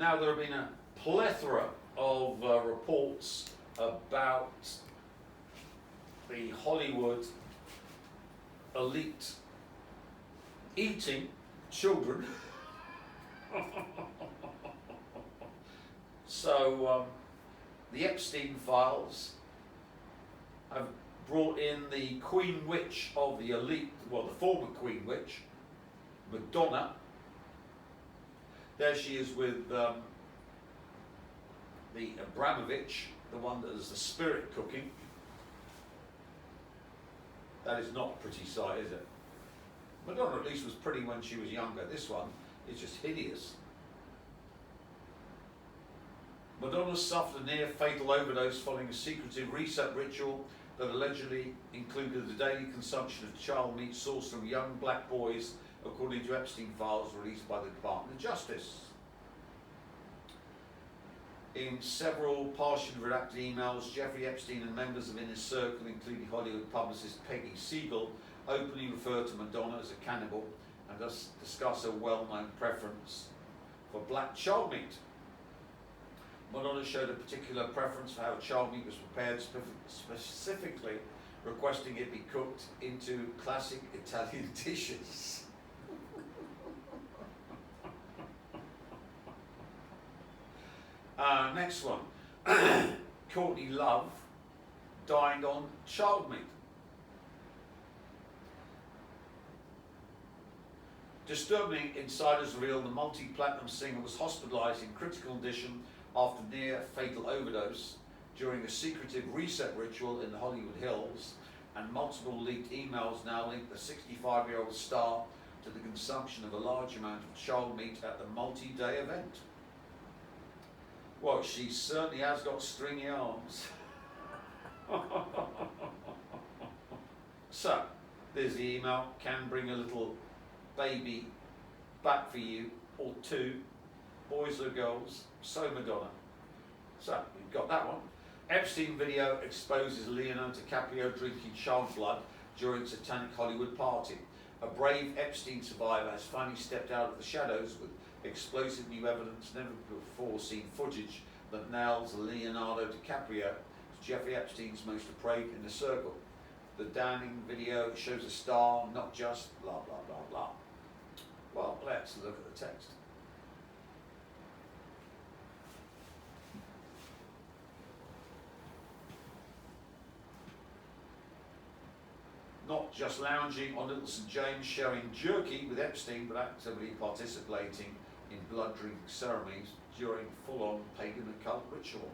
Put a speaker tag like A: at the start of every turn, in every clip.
A: Now, there have been a plethora of reports about the Hollywood elite eating children. So the Epstein files have brought in the Queen Witch of the elite, well, the former Queen Witch, Madonna. There she is with the Abramovich, the one that is the spirit cooking. That is not a pretty sight, is it? Madonna at least was pretty when she was younger. This one is just hideous. Madonna suffered a near-fatal overdose following a secretive reset ritual that allegedly included the daily consumption of child meat sourced from young black boys, according to Epstein files released by the Department of Justice. In several partially redacted emails, Jeffrey Epstein and members of Inner Circle, including Hollywood publicist Peggy Siegel, openly refer to Madonna as a cannibal and thus discuss her well-known preference for black child meat. Madonna showed a particular preference for how child meat was prepared, specifically requesting it be cooked into classic Italian dishes. Next one. Courtney Love dined on child meat. Disturbing insiders reveal the multi-platinum singer was hospitalized in critical condition after near-fatal overdose during a secretive reset ritual in the Hollywood Hills, and multiple leaked emails now link the 65-year-old star to the consumption of a large amount of child meat at the multi-day event. Well, she certainly has got stringy arms. So, there's the email. Can bring a little baby back for you, or two, boys or girls. So Madonna. So, we've got that one. Epstein video exposes Leonardo DiCaprio drinking child blood during satanic Hollywood party. A brave Epstein survivor has finally stepped out of the shadows with explosive new evidence, never before seen footage that nails Leonardo DiCaprio as Jeffrey Epstein's most depraved inner circle. The damning video shows a star, not just blah blah blah blah. Well, let's look at the text. Not just lounging on Little St. James sharing jerky with Epstein, but actively participating in blood drinking ceremonies during full-on pagan occult rituals.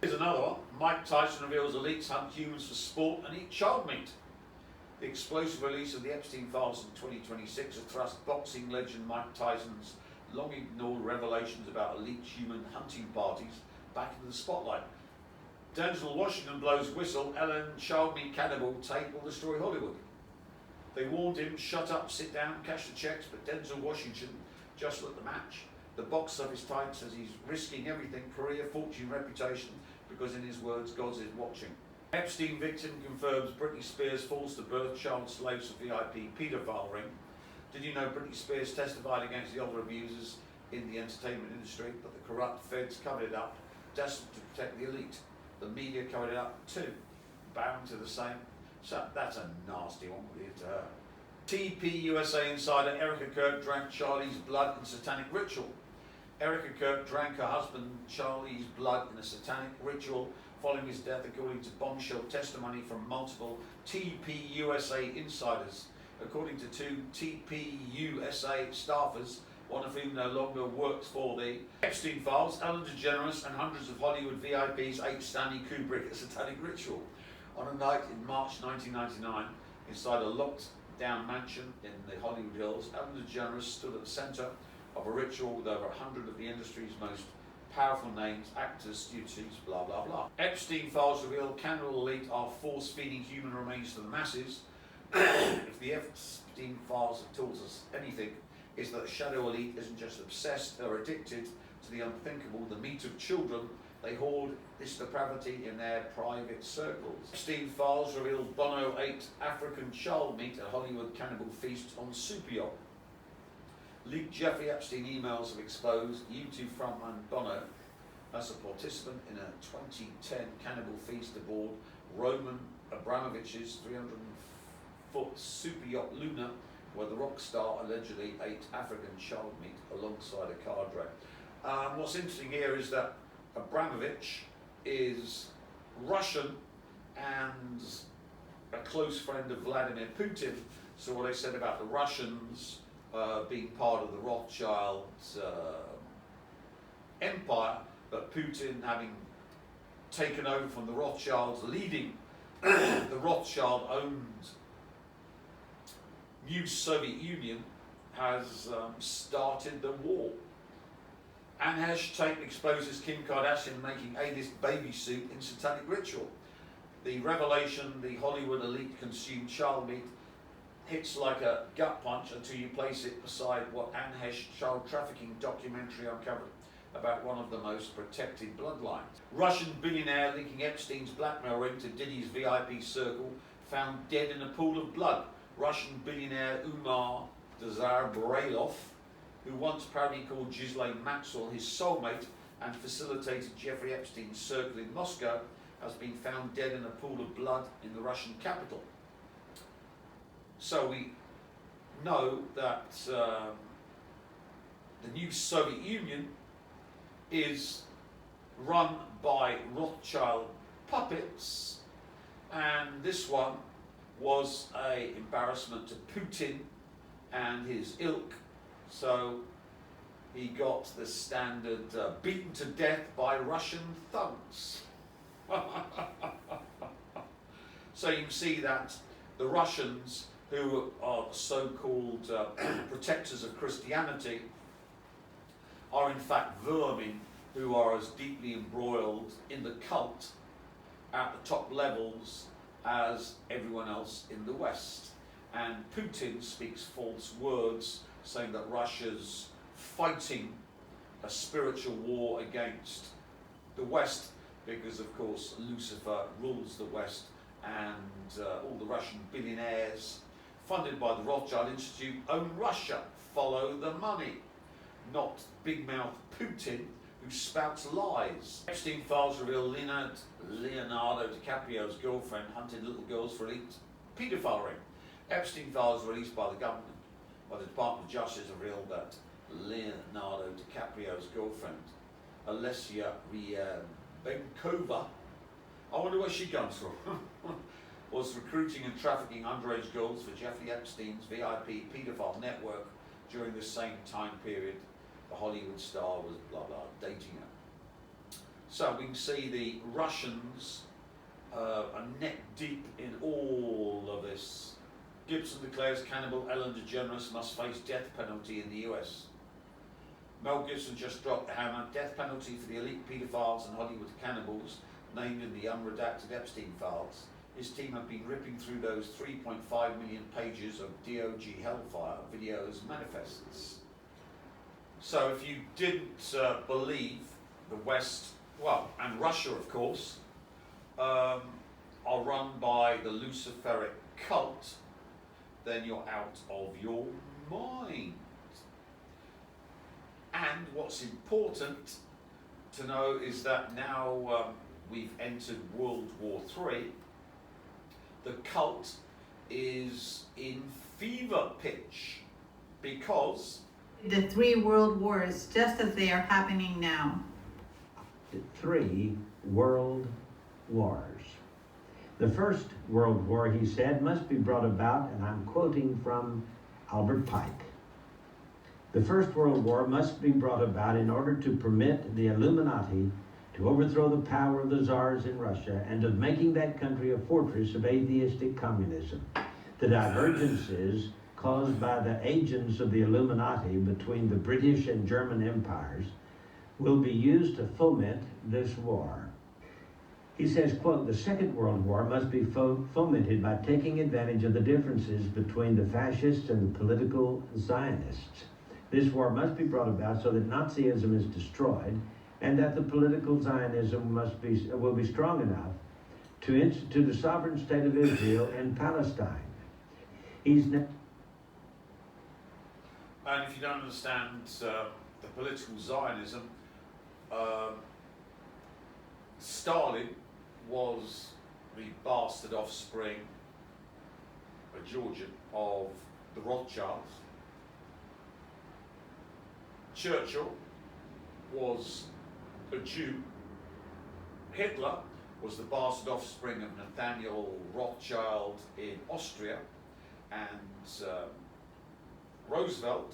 A: Here's another one. Mike Tyson reveals elites hunt humans for sport and eat child meat. The explosive release of the Epstein files in 2026 has thrust boxing legend Mike Tyson's long-ignored revelations about elite human hunting parties back into the spotlight. Denzel Washington blows whistle, Ellen child meat cannibal tape will destroy Hollywood. They warned him, shut up, sit down, cash the checks, but Denzel Washington just looked the match. The box office type says he's risking everything, career, fortune, reputation, because in his words, God is watching. Epstein victim confirms Britney Spears falls to birth child slaves for VIP paedophile ring. Did you know Britney Spears testified against the other abusers in the entertainment industry, but the corrupt feds covered it up, desperate to protect the elite. The media covered it up too, bound to the same. So that's a nasty one, we'll leave it to her. TP USA insider Erica Kirk drank Charlie's blood in satanic ritual. Erica Kirk drank her husband Charlie's blood in a satanic ritual following his death, according to bombshell testimony from multiple TP USA insiders. According to two TP USA staffers, one of whom no longer works for the Epstein files, Ellen DeGeneres and hundreds of Hollywood VIPs ate Stanley Kubrick at a satanic ritual. On a night in March 1999, inside a locked-down mansion in the Hollywood Hills, Ellen DeGeneres stood at the center of a ritual with over 100 of the industry's most powerful names, actors, studios, blah, blah, blah. Epstein files reveal cannibal elite are force-feeding human remains to the masses. If the Epstein files have taught us anything, is that the shadow elite isn't just obsessed or addicted to the unthinkable, the meat of children. They hoard this depravity in their private circles. Epstein files reveal Bono ate African child meat at Hollywood cannibal feast on Super Yacht. Leaked Jeffrey Epstein emails have exposed U2 frontman Bono as a participant in a 2010 cannibal feast aboard Roman Abramovich's 300-foot super yacht Luna, where the rock star allegedly ate African child meat alongside a car drag. What's interesting here is that Abramovich is Russian and a close friend of Vladimir Putin. So what I said about the Russians being part of the Rothschild empire, but Putin having taken over from the Rothschilds, leading the Rothschild-owned new Soviet Union, has started the war. And Tate exposes Kim Kardashian making A-list baby suit in satanic ritual. The revelation the Hollywood elite consumed child meat hits like a gut punch until you place it beside what Anne Hesh child trafficking documentary uncovered about one of the most protected bloodlines. Russian billionaire linking Epstein's blackmail ring to Diddy's VIP circle found dead in a pool of blood. Russian billionaire Umar Dzarbrailov, who once proudly called Ghislaine Maxwell his soulmate and facilitated Jeffrey Epstein's circle in Moscow, has been found dead in a pool of blood in the Russian capital. So we know that the new Soviet Union is run by Rothschild puppets, and this one was an embarrassment to Putin and his ilk. So he got the standard beaten to death by Russian thugs. So you can see that the Russians, who are so-called protectors of Christianity, are in fact vermin who are as deeply embroiled in the cult at the top levels as everyone else in the West. And Putin speaks false words, saying that Russia's fighting a spiritual war against the West, because of course Lucifer rules the West, and all the Russian billionaires funded by the Rothschild Institute own Russia, follow the money, not big mouth Putin, who spouts lies. Epstein files reveal Leonardo DiCaprio's girlfriend hunted little girls for elite paedophile ring. Epstein files released by the government, by the Department of Justice, revealed that Leonardo DiCaprio's girlfriend, Alessia Benkova, I wonder where she comes from, was recruiting and trafficking underage girls for Jeffrey Epstein's VIP paedophile network during the same time period the Hollywood star was dating her. So we can see the Russians are neck deep in all of this. Gibson declares cannibal Ellen DeGeneres must face death penalty in the US. Mel Gibson just dropped the hammer. Death penalty for the elite paedophiles and Hollywood cannibals named in the unredacted Epstein files. His team have been ripping through those 3.5 million pages of DOG hellfire videos manifests. So if you didn't believe the West, well, and Russia of course, are run by the Luciferic cult, then you're out of your mind. And what's important to know is that now we've entered World War III, the cult is in fever pitch because
B: the 3 world wars, just as they are happening now.
C: 3 world wars. The First World War, he said, must be brought about, and I'm quoting from Albert Pike. The First World War must be brought about in order to permit the Illuminati to overthrow the power of the czars in Russia and of making that country a fortress of atheistic communism. The divergences caused by the agents of the Illuminati between the British and German empires will be used to foment this war. He says, quote, the Second World War must be fomented by taking advantage of the differences between the fascists and the political Zionists. This war must be brought about so that Nazism is destroyed and that the political Zionism will be strong enough to institute a sovereign state of Israel and Palestine.
A: And if you don't understand the political Zionism, Stalin was the bastard offspring, a Georgian, of the Rothschilds. Churchill was a Jew. Hitler was the bastard offspring of Nathaniel Rothschild in Austria, and Roosevelt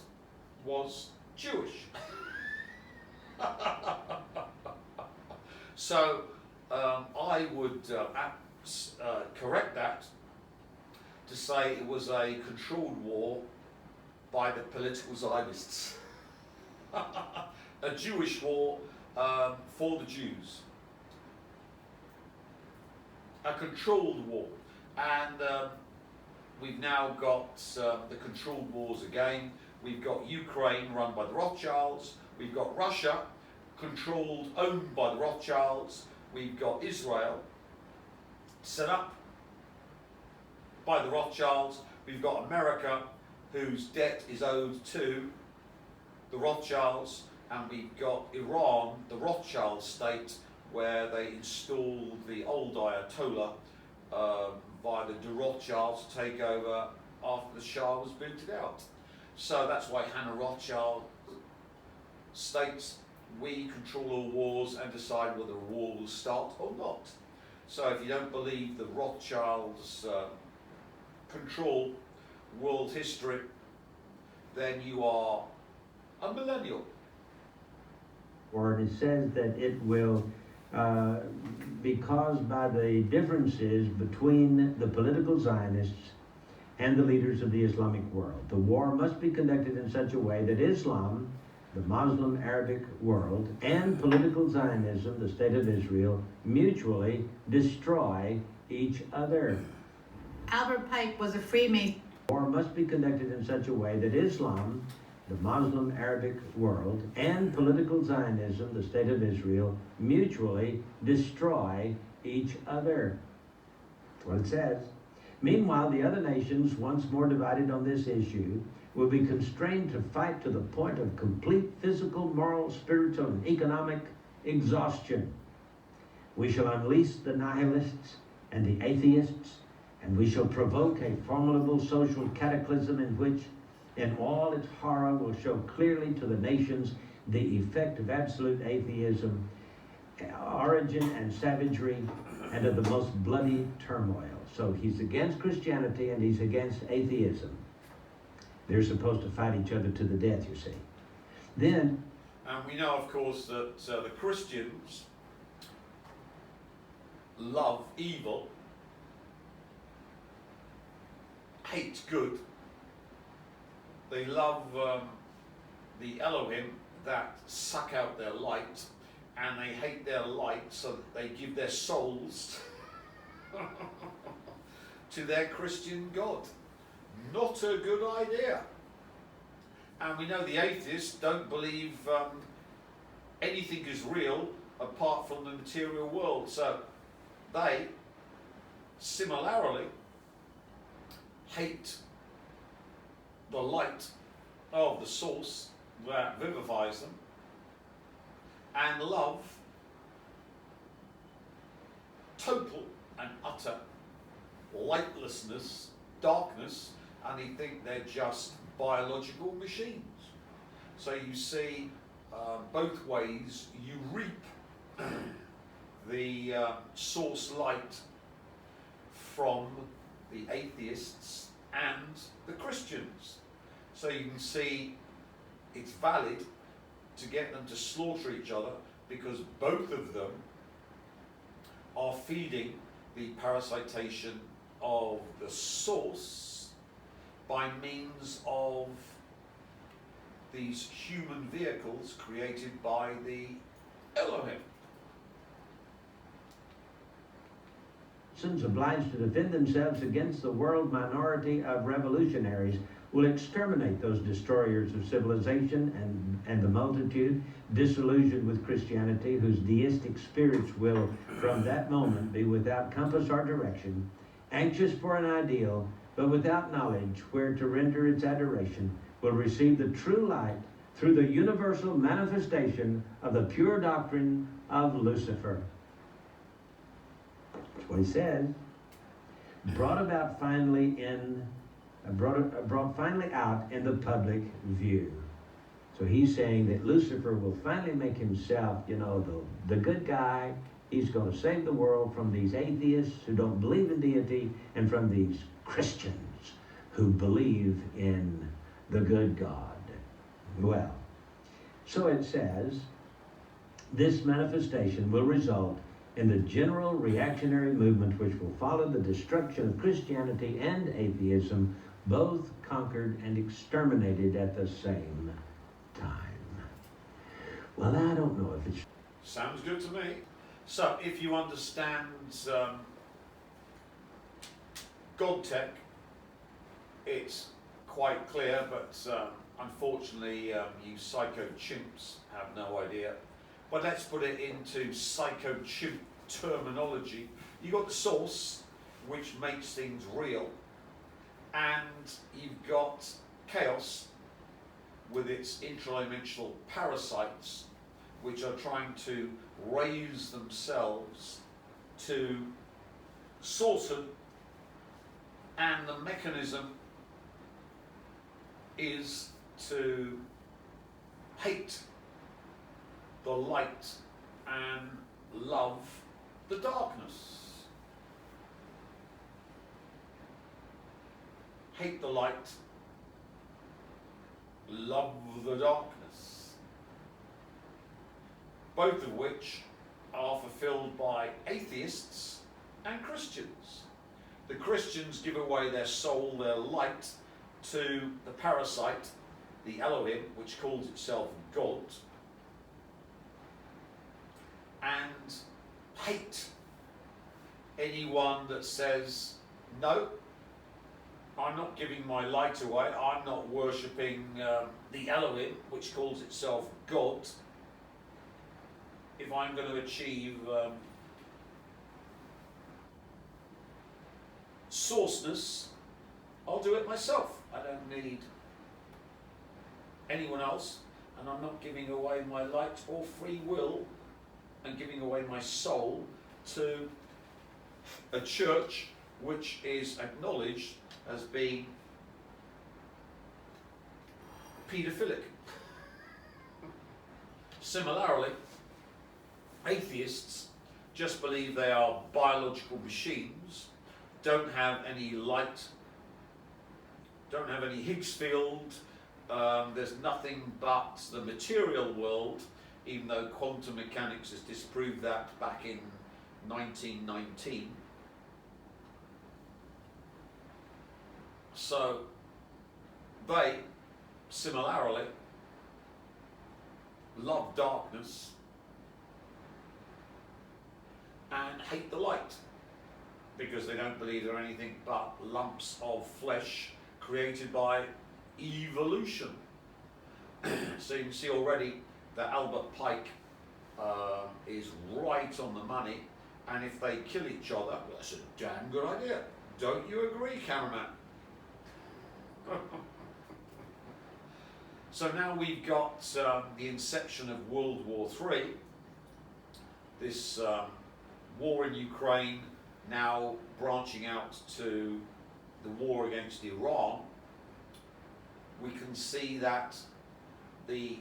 A: was Jewish. So I would correct that to say it was a controlled war by the political Zionists. A Jewish war for the Jews. A controlled war. And we've now got the controlled wars again. We've got Ukraine run by the Rothschilds. We've got Russia controlled, owned by the Rothschilds. We've got Israel set up by the Rothschilds. We've got America, whose debt is owed to the Rothschilds. And we've got Iran, the Rothschild state, where they installed the old Ayatollah by the Rothschilds to take over after the Shah was booted out. So that's why Hannah Rothschild states, we control all wars and decide whether a war will start or not. So if you don't believe the Rothschilds control world history, then you are a millennial.
C: Or it says that it will be caused by the differences between the political Zionists and the leaders of the Islamic world. The war must be conducted in such a way that Islam, the Muslim Arabic world, and political Zionism, the State of Israel, mutually destroy each other.
B: Albert Pike was a Freemason.
C: The war must be conducted in such a way that Islam, the Muslim Arabic world, and political Zionism, the State of Israel, mutually destroy each other. That's what it says. Meanwhile, the other nations, once more divided on this issue, will be constrained to fight to the point of complete physical, moral, spiritual, and economic exhaustion. We shall unleash the nihilists and the atheists, and we shall provoke a formidable social cataclysm in which, in all its horror, will show clearly to the nations the effect of absolute atheism, origin and savagery, and of the most bloody turmoil. So he's against Christianity and he's against atheism. They're supposed to fight each other to the death, you see. Then,
A: and we know, of course, that the Christians love evil, hate good. They love the Elohim that suck out their light, and they hate their light, so that they give their souls to their Christian God. Not a good idea. And we know the atheists don't believe anything is real apart from the material world. So they similarly hate the light of the source that vivifies them and love total and utter lightlessness, darkness, and they think they're just biological machines. So you see both ways you reap the source light from the atheists and the Christians. So you can see it's valid to get them to slaughter each other because both of them are feeding the parasitation of the source by means of these human vehicles created by the Elohim.
C: Obliged to defend themselves against the world minority of revolutionaries will exterminate those destroyers of civilization and the multitude disillusioned with Christianity, whose deistic spirits will from that moment be without compass or direction, anxious for an ideal, but without knowledge where to render its adoration, will receive the true light through the universal manifestation of the pure doctrine of Lucifer. That's what he says. Brought finally out in the public view. So he's saying that Lucifer will finally make himself, the good guy. He's going to save the world from these atheists who don't believe in deity and from these Christians who believe in the good God. Well, so it says, this manifestation will result in the general reactionary movement which will follow the destruction of Christianity and atheism, both conquered and exterminated at the same time. Well, I don't know if it's...
A: Sounds good to me. So, if you understand God tech, it's quite clear, but unfortunately, you psycho chimps have no idea. But let's put it into psycho chimp terminology. You've got the source, which makes things real, and you've got chaos with its intradimensional parasites, which are trying to raise themselves to sourcehood, and the mechanism is to hate the light and love the darkness. Hate the light, love the darkness. Both of which are fulfilled by atheists and Christians. The Christians give away their soul, their light, to the parasite, the Elohim, which calls itself God, and hate anyone that says, no, I'm not giving my light away, I'm not worshipping the Elohim, which calls itself God. If I'm going to achieve sourceness, I'll do it myself. I don't need anyone else, and I'm not giving away my light or free will and giving away my soul to a church which is acknowledged as being paedophilic. Similarly, atheists just believe they are biological machines, don't have any light, don't have any Higgs field, there's nothing but the material world, even though quantum mechanics has disproved that back in 1919. So they, similarly, love darkness and hate the light, because they don't believe they're anything but lumps of flesh created by evolution. So you can see already that Albert Pike is right on the money, and if they kill each other, well, that's a damn good idea. Don't you agree, cameraman? So now we've got the inception of World War III, this war in Ukraine now branching out to the war against Iran. We can see that the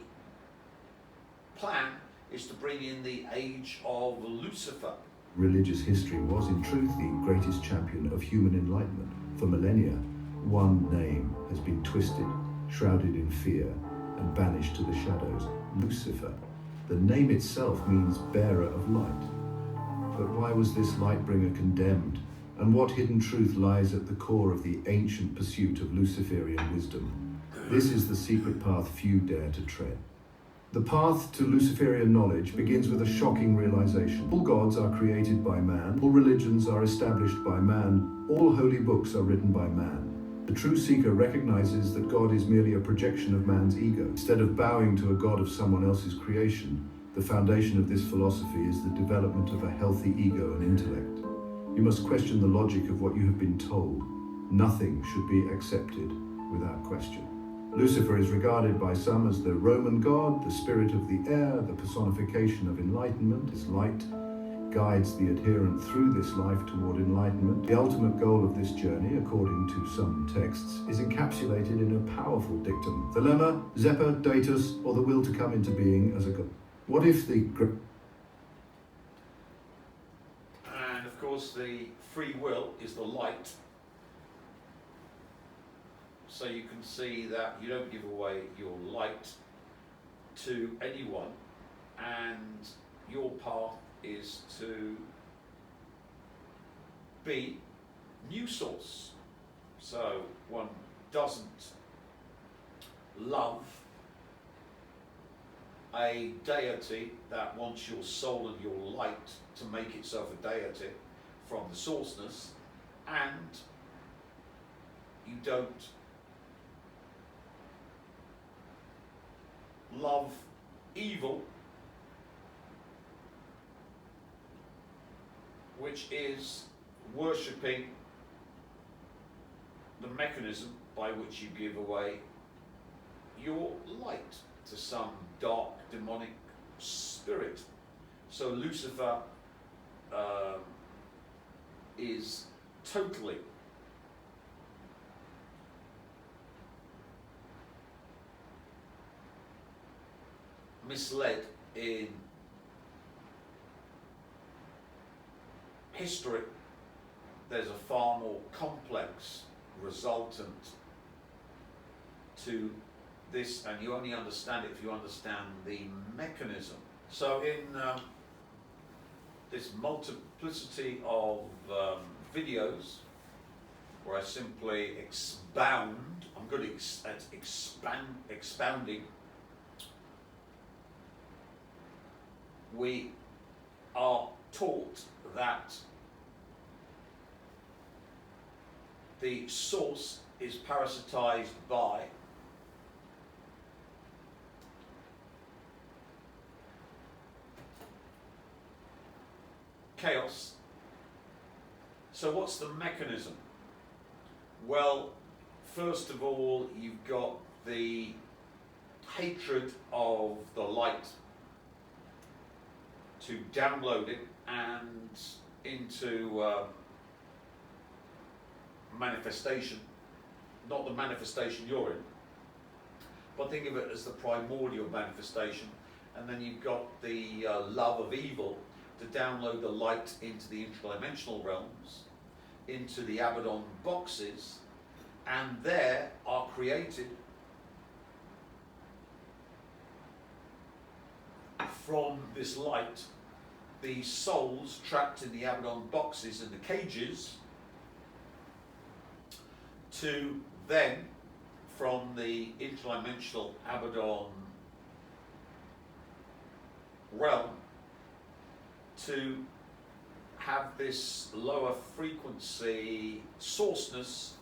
A: plan is to bring in the age of Lucifer.
D: Religious history was in truth the greatest champion of human enlightenment. For millennia, one name has been twisted, shrouded in fear, and banished to the shadows: Lucifer. The name itself means bearer of light. But why was this light bringer condemned? And what hidden truth lies at the core of the ancient pursuit of Luciferian wisdom? This is the secret path few dare to tread. The path to Luciferian knowledge begins with a shocking realization. All gods are created by man, all religions are established by man, all holy books are written by man. The true seeker recognizes that God is merely a projection of man's ego. Instead of bowing to a god of someone else's creation, the foundation of this philosophy is the development of a healthy ego and intellect. You must question the logic of what you have been told. Nothing should be accepted without question. Lucifer is regarded by some as the Roman god, the spirit of the air, the personification of enlightenment. His light guides the adherent through this life toward enlightenment. The ultimate goal of this journey, according to some texts, is encapsulated in a powerful dictum: Thelema, Zephyr, Datus, or the will to come into being as a god. What if the...
A: And of course the free will is the light. So you can see that you don't give away your light to anyone, and your path is to be new source. So one doesn't love a deity that wants your soul and your light to make itself a deity from the sourceness, and you don't love evil, which is worshipping the mechanism by which you give away your light to some dark demonic spirit. So Lucifer is totally misled in history. There's a far more complex resultant to this, and you only understand it if you understand the mechanism. So in this multiplicity of videos, where I simply expound, I'm good at expounding, we are taught that the source is parasitized by chaos. So what's the mechanism? Well, first of all, you've got the hatred of the light to download it and into manifestation, not the manifestation you're in, but think of it as the primordial manifestation. And then you've got the love of evil to download the light into the interdimensional realms, into the Abaddon boxes, and there are created from this light the souls trapped in the Abaddon boxes and the cages, to then, from the interdimensional Abaddon realm, to have this lower frequency sourceness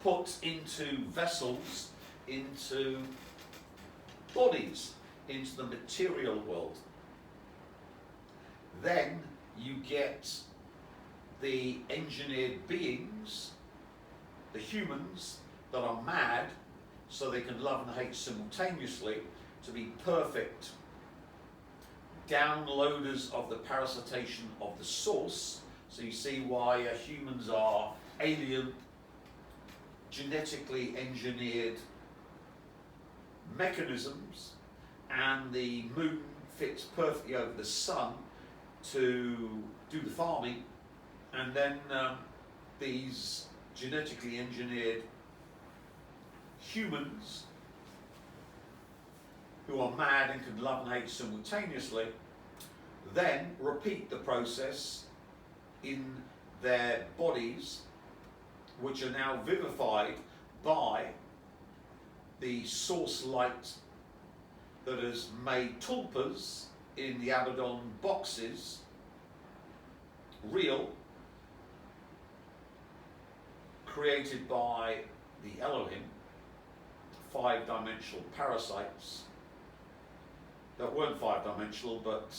A: put into vessels, into bodies, into the material world. Then you get the engineered beings, the humans, that are mad so they can love and hate simultaneously, to be perfect downloaders of the parasitation of the source. So you see why humans are alien, genetically engineered mechanisms, and the moon fits perfectly over the sun to do the farming, and then these genetically engineered humans who are mad and can love and hate simultaneously then repeat the process in their bodies, which are now vivified by the source light that has made tulpas in the Abaddon boxes real, created by the Elohim, five-dimensional parasites that weren't five-dimensional but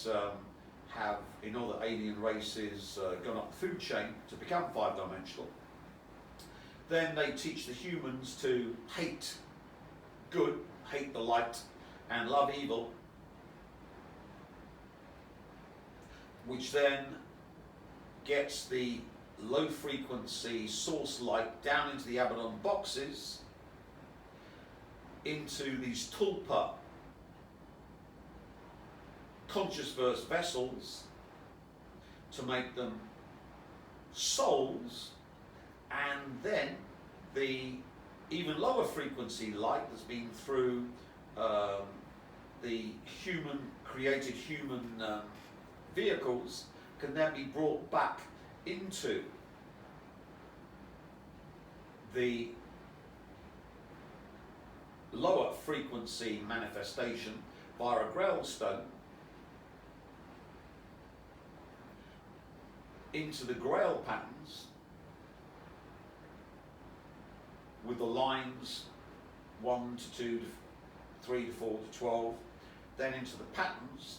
A: have in other alien races gone up the food chain to become five-dimensional. Then they teach the humans to hate good, hate the light, and love evil, which then gets the low frequency source light down into the Abaddon boxes, into these tulpa conscious verse vessels to make them souls, and then the even lower frequency light that's been through the created human vehicles can then be brought back into the lower frequency manifestation via a Grail stone into the Grail patterns with the lines 1 to 2 to 3 to 4 to 12, then into the patterns,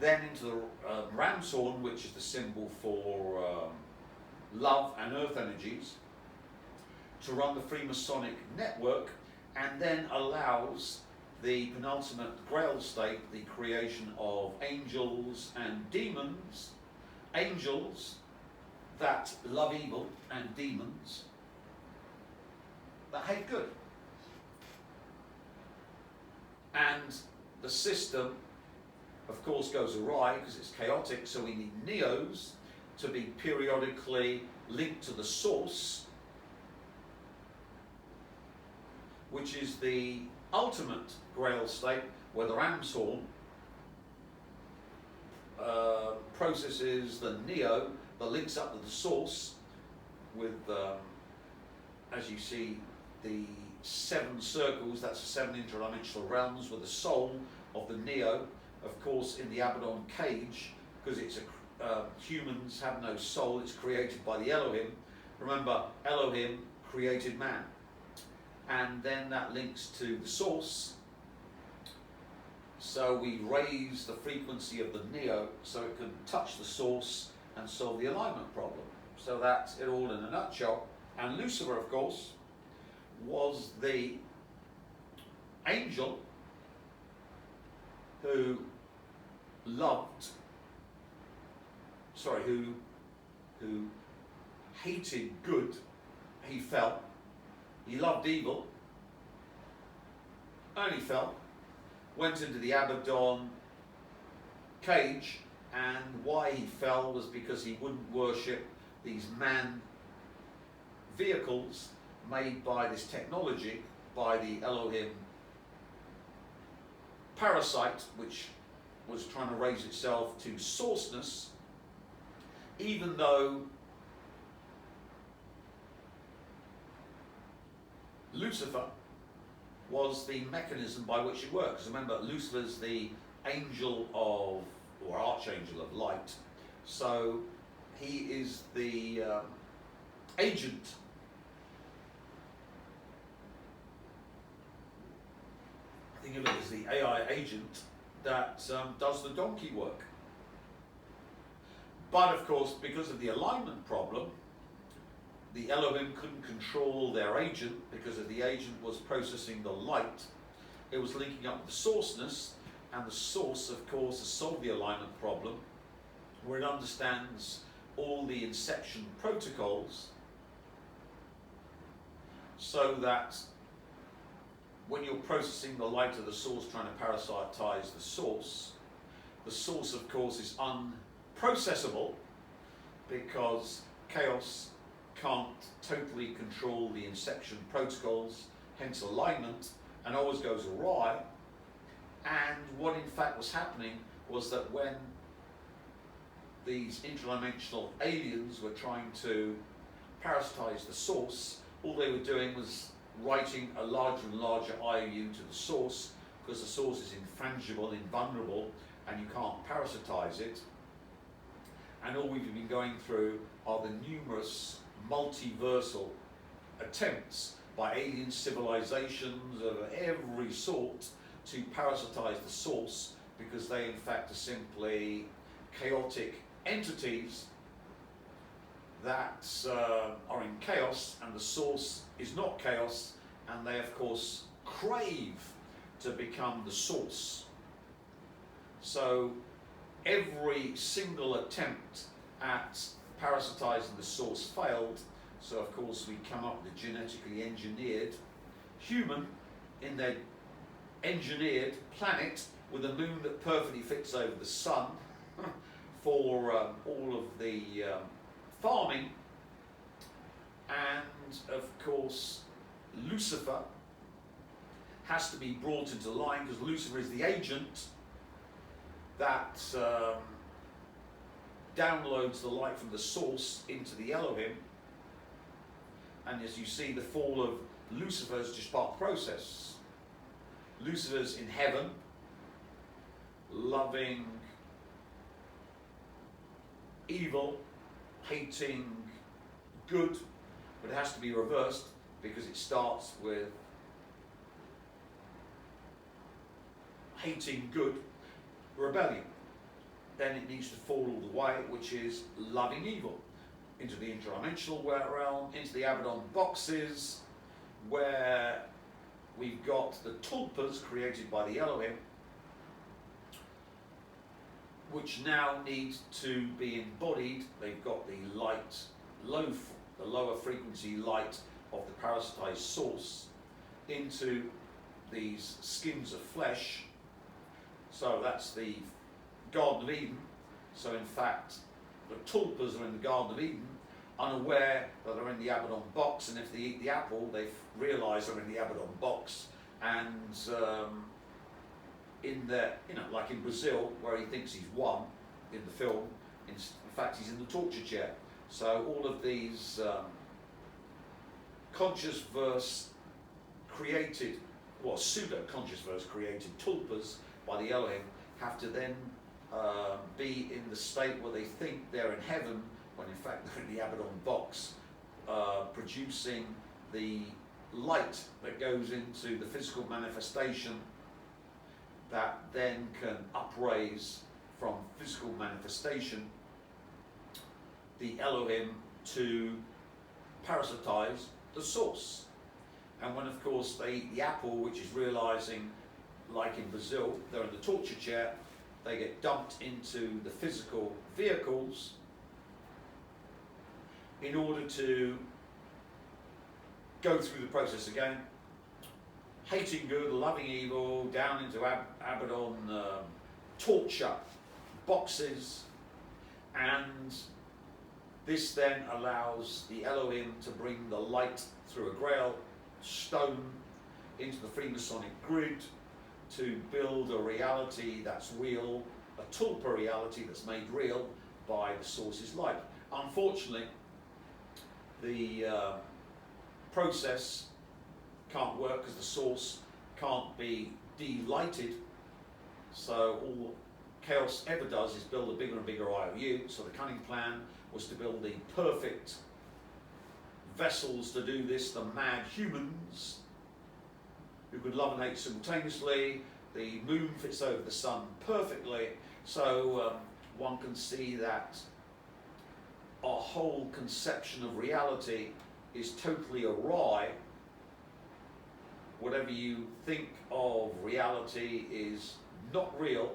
A: then into the ram's horn, which is the symbol for love and earth energies, to run the Freemasonic network, and then allows the penultimate Grail state, the creation of angels and demons, angels that love evil and demons that hate good. And the system, of course, goes awry because it's chaotic, so we need Neos to be periodically linked to the source, which is the ultimate Grail state, where the ram's horn processes the Neo that links up with the source with, as you see, the 7 circles, that's the 7 interdimensional realms, with the soul of the Neo, of course, in the Abaddon cage, because it's humans have no soul, it's created by the Elohim. Remember, Elohim created man. And then that links to the source. So we raise the frequency of the Neo so it can touch the source and solve the alignment problem. So that's it all in a nutshell. And Lucifer, of course, was the angel who who hated good. He fell. He loved evil, and he fell. Went into the Abaddon cage, and why he fell was because he wouldn't worship these man vehicles made by this technology, by the Elohim parasite, which was trying to raise itself to sourceness, even though Lucifer was the mechanism by which it works. Remember, Lucifer's the angel of, or archangel of light, so he is the agent. Think of it as the AI agent that does the donkey work. But of course, because of the alignment problem, the Elohim couldn't control their agent, because if the agent was processing the light, it was linking up with the sourceness, and the source, of course, has solved the alignment problem, where it understands all the inception protocols, so that when you're processing the light of the source, trying to parasitize the source, of course, is unprocessable, because chaos can't totally control the inception protocols, hence alignment, and always goes awry. And what in fact was happening was that when these interdimensional aliens were trying to parasitize the source, all they were doing was writing a larger and larger IOU to the source, because the source is infrangible, invulnerable, and you can't parasitize it. And all we've been going through are the numerous multiversal attempts by alien civilizations of every sort to parasitize the source, because they in fact are simply chaotic entities that are in chaos, and the source is not chaos, and they of course crave to become the source. So every single attempt at parasitizing the source failed. So of course we come up with a genetically engineered human in their engineered planet with a moon that perfectly fits over the sun for all of the farming. And of course Lucifer has to be brought into line, because Lucifer is the agent that downloads the light from the source into the Elohim. And as you see, the fall of Lucifer is just part of the process. Lucifer's in heaven, loving evil, hating good, but it has to be reversed, because it starts with hating good, rebellion. Then it needs to fall all the way, which is loving evil, into the interdimensional realm, into the Abaddon boxes, where we've got the tulpas created by the Elohim, which now need to be embodied. They've got the light, the lower frequency light of the parasitized source into these skins of flesh. So that's the Garden of Eden. So in fact, the tulpas are in the Garden of Eden, unaware that they're in the Abaddon box, and if they eat the apple, they realise they're in the Abaddon box. And in the, like in Brazil, where he thinks he's won in the film, in fact he's in the torture chair. So all of these conscious verse created, well, pseudo-conscious verse created tulpas by the Elohim have to then be in the state where they think they're in heaven, when in fact they're in the Abaddon box, producing the light that goes into the physical manifestation that then can upraise from physical manifestation the Elohim to parasitize the source. And when of course they eat the apple, which is realizing, like in Brazil, they're in the torture chair, they get dumped into the physical vehicles in order to go through the process again, hating good, loving evil, down into Abaddon torture boxes. And this then allows the Elohim to bring the light through a grail stone into the Freemasonic grid to build a reality that's real, a tulpa reality that's made real by the source's light. Unfortunately, the process can't work because the source can't be de-lighted. So all chaos ever does is build a bigger and bigger IOU. So the cunning plan was to build the perfect vessels to do this, the mad humans who could love and hate simultaneously. The moon fits over the sun perfectly, so one can see that our whole conception of reality is totally awry. Whatever you think of reality is not real,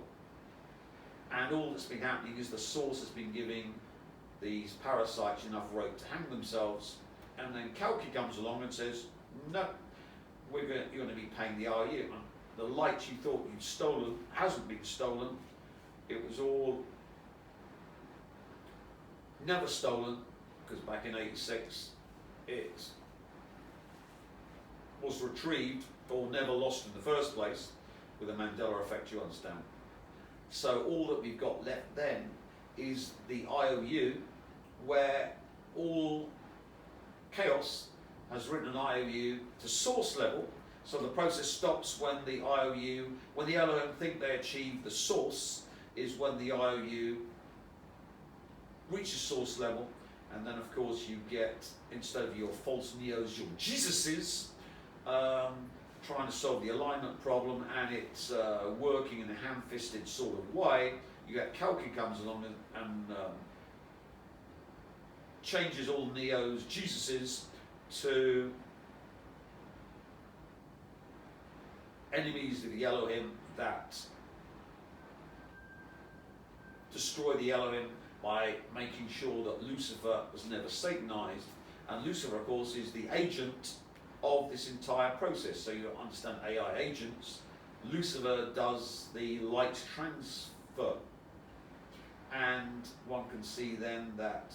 A: and all that's been happening is the source has been giving these parasites enough rope to hang themselves, and then Kalki comes along and says, no, you're going to be paying the IOU. The light you thought you'd stolen hasn't been stolen. It was all never stolen, because back in '86 it was retrieved, or never lost in the first place, with a Mandela effect, you understand. So all that we've got left then is the IOU, where all chaos has written an IOU to source level. So the process stops when the IOU, when the Elohim think they achieve the source, is when the IOU reaches source level. And then of course you get, instead of your false neos, your Jesuses, trying to solve the alignment problem, and it's working in a ham-fisted sort of way. You get Kalki comes along and changes all neos, Jesuses, to enemies of the Elohim that destroy the Elohim by making sure that Lucifer was never Satanized. And Lucifer, of course, is the agent of this entire process. So you understand AI agents. Lucifer does the light transfer. And one can see then that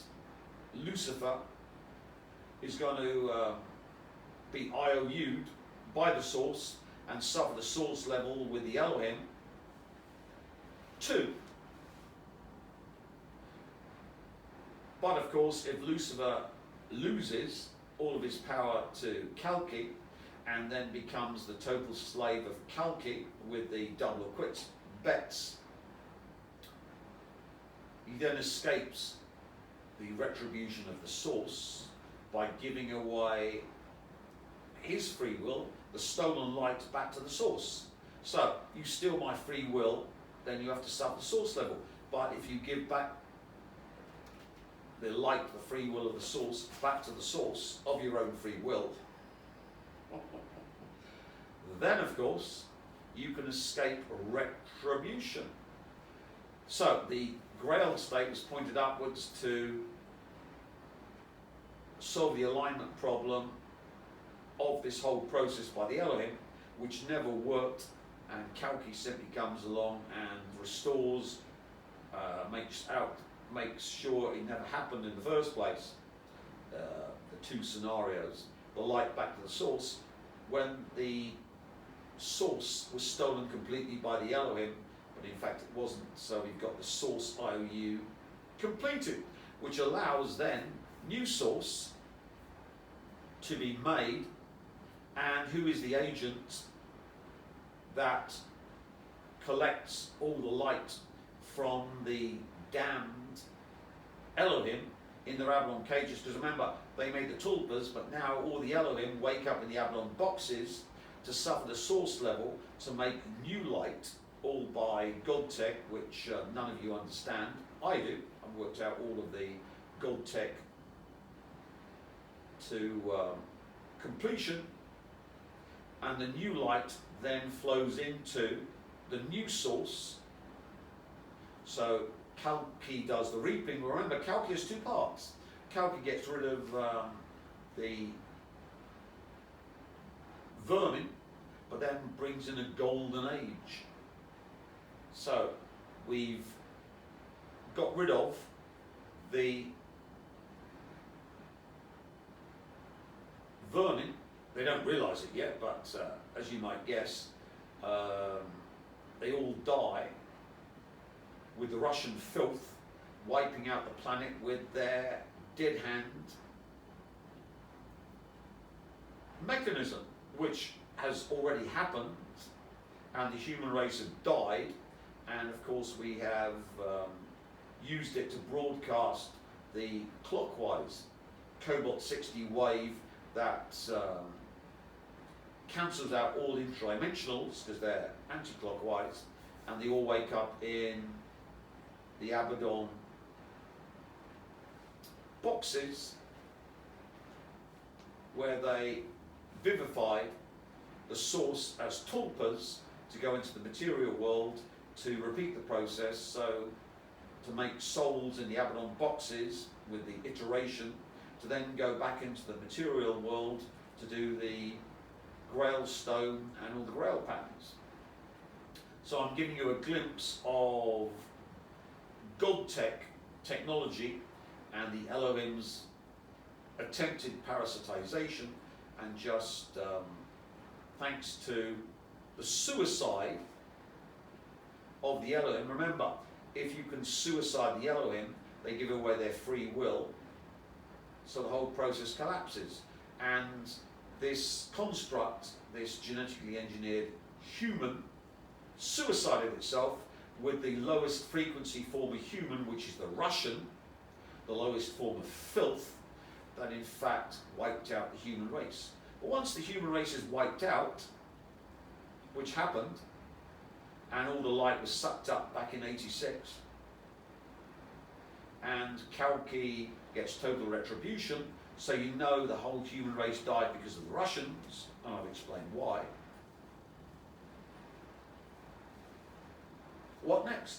A: Lucifer is going to be IOU'd by the source and suffer the source level with the Elohim. 2. But of course, if Lucifer loses all of his power to Kalki and then becomes the total slave of Kalki with the double or quits bets, he then escapes the retribution of the source by giving away his free will, the stolen light, back to the source. So, you steal my free will, then you have to suffer the source level. But if you give back the light, the free will of the source, back to the source of your own free will, then of course you can escape retribution. So the Grail state was pointed upwards to solve the alignment problem of this whole process by the Elohim, which never worked, and Kalki simply comes along and restores, makes sure it never happened in the first place. The two scenarios, the light back to the source, when the source was stolen completely by the Elohim, but in fact it wasn't, so we've got the source IOU completed, which allows then new source to be made. And who is the agent that collects all the light from the damned Elohim in their Avalon cages? Because remember, they made the tulpas, but now all the Elohim wake up in the Avalon boxes to suffer the source level to make new light, all by God tech, which none of you understand. I do. I've worked out all of the God tech to completion. And the new light then flows into the new source. So Kalki does the reaping. Remember, Kalki has two parts. Kalki gets rid of the vermin, but then brings in a golden age. So we've got rid of the vermin. They don't realise it yet, but as you might guess, they all die with the Russian filth wiping out the planet with their dead hand mechanism, which has already happened, and the human race have died, and of course we have used it to broadcast the clockwise Cobalt 60 wave that cancels out all intradimensionals because they're anti-clockwise, and they all wake up in the Abaddon boxes where they vivified the source as tulpas to go into the material world to repeat the process, so to make souls in the Abaddon boxes with the iteration, to then go back into the material world to do the Grail stone and all the Grail patterns. So I'm giving you a glimpse of God technology and the Elohim's attempted parasitization, and just thanks to the suicide of the Elohim. Remember, if you can suicide the Elohim, they give away their free will, so the whole process collapses. And this construct, this genetically engineered human, suicided itself with the lowest frequency form of human, which is the Russian, the lowest form of filth, that in fact wiped out the human race. But once the human race is wiped out, which happened, and all the light was sucked up back in 86, and Kalki gets total retribution, so you know the whole human race died because of the Russians, and I've explained why. What next?